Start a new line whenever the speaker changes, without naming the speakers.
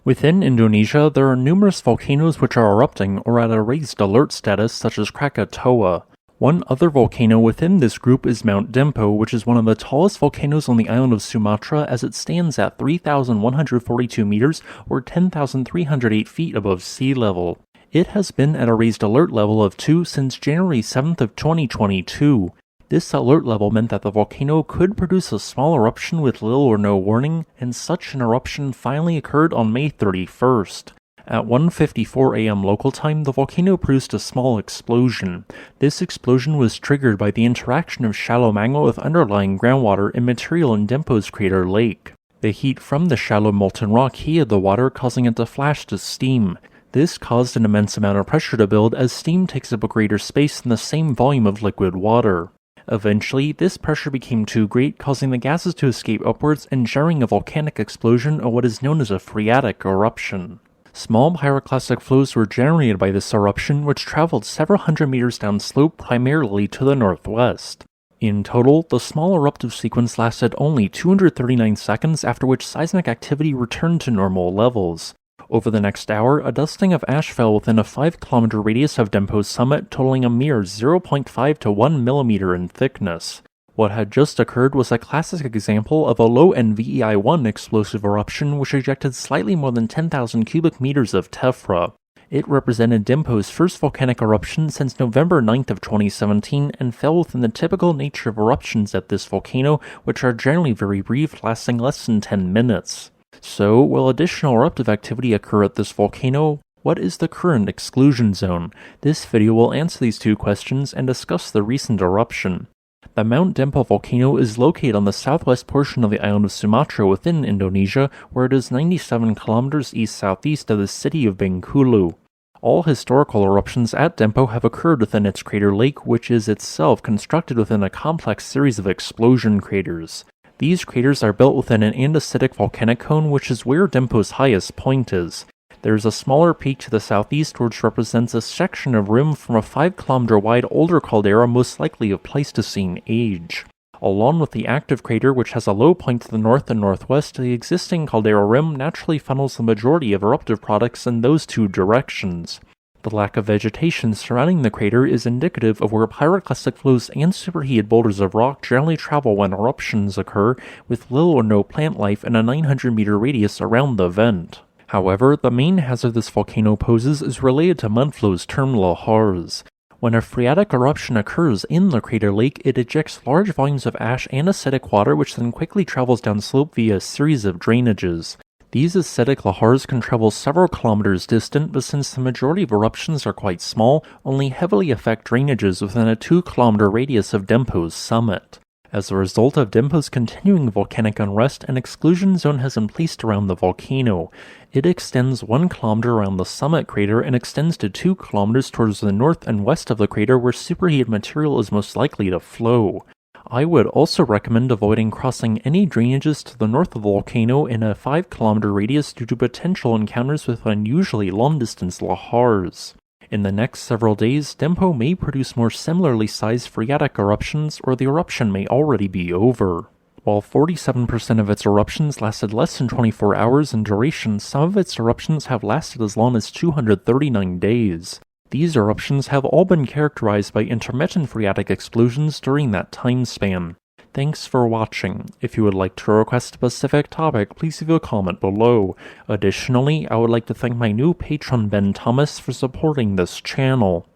Within Indonesia, there are numerous volcanoes which are erupting or at a raised alert status, such as Krakatoa. One other volcano within this group is Mount Dempo, which is one of the tallest volcanoes on the island of Sumatra, as it stands at 3,142 meters or 10,308 feet above sea level. It has been at a raised alert level of 2 since January 7th of 2022. This alert level meant that the volcano could produce a small eruption with little or no warning, and such an eruption finally occurred on May 31st. At 1:54 a.m. local time, the volcano produced a small explosion. This explosion was triggered by the interaction of shallow magma with underlying groundwater and material in Dempo's crater lake. The heat from the shallow molten rock heated the water, causing it to flash to steam. This caused an immense amount of pressure to build, as steam takes up a greater space than the same volume of liquid water. Eventually, this pressure became too great, causing the gases to escape upwards and generating a volcanic explosion or what is known as a phreatic eruption. Small pyroclastic flows were generated by this eruption, which traveled several hundred meters downslope, primarily to the northwest. In total, the small eruptive sequence lasted only 239 seconds, after which seismic activity returned to normal levels. Over the next hour, a dusting of ash fell within a 5-kilometer radius of Dempo's summit, totaling a mere 0.5 to 1 millimeter in thickness. What had just occurred was a classic example of a low NVEI-1 explosive eruption which ejected slightly more than 10,000 cubic meters of tephra. It represented Dempo's first volcanic eruption since November 9th of 2017 and fell within the typical nature of eruptions at this volcano, which are generally very brief, lasting less than 10 minutes. So, will additional eruptive activity occur at this volcano? What is the current exclusion zone? This video will answer these two questions and discuss the recent eruption. The Mount Dempo volcano is located on the southwest portion of the island of Sumatra within Indonesia, where it is 97 kilometers east-southeast of the city of Bengkulu. All historical eruptions at Dempo have occurred within its crater lake, which is itself constructed within a complex series of explosion craters. These craters are built within an andesitic volcanic cone, which is where Dempo's highest point is. There is a smaller peak to the southeast which represents a section of rim from a 5-kilometer wide older caldera, most likely of Pleistocene age. Along with the active crater, which has a low point to the north and northwest, the existing caldera rim naturally funnels the majority of eruptive products in those two directions. The lack of vegetation surrounding the crater is indicative of where pyroclastic flows and superheated boulders of rock generally travel when eruptions occur, with little or no plant life in a 900-meter radius around the vent. However, the main hazard this volcano poses is related to mudflows termed lahars. When a phreatic eruption occurs in the crater lake, it ejects large volumes of ash and acidic water, which then quickly travels downslope via a series of drainages. These acidic lahars can travel several kilometers distant, but since the majority of eruptions are quite small, only heavily affect drainages within a 2-kilometer radius of Dempo's summit. As a result of Dempo's continuing volcanic unrest, an exclusion zone has been placed around the volcano. It extends 1 kilometer around the summit crater and extends to 2 kilometers towards the north and west of the crater, where superheated material is most likely to flow. I would also recommend avoiding crossing any drainages to the north of the volcano in a 5-kilometer radius due to potential encounters with unusually long-distance lahars. In the next several days, Dempo may produce more similarly sized phreatic eruptions, or the eruption may already be over. While 47% of its eruptions lasted less than 24 hours in duration, some of its eruptions have lasted as long as 239 days. These eruptions have all been characterized by intermittent phreatic explosions during that time span. Thanks for watching. If you would like to request a specific topic, please leave a comment below. Additionally, I would like to thank my new patron Ben Thomas for supporting this channel.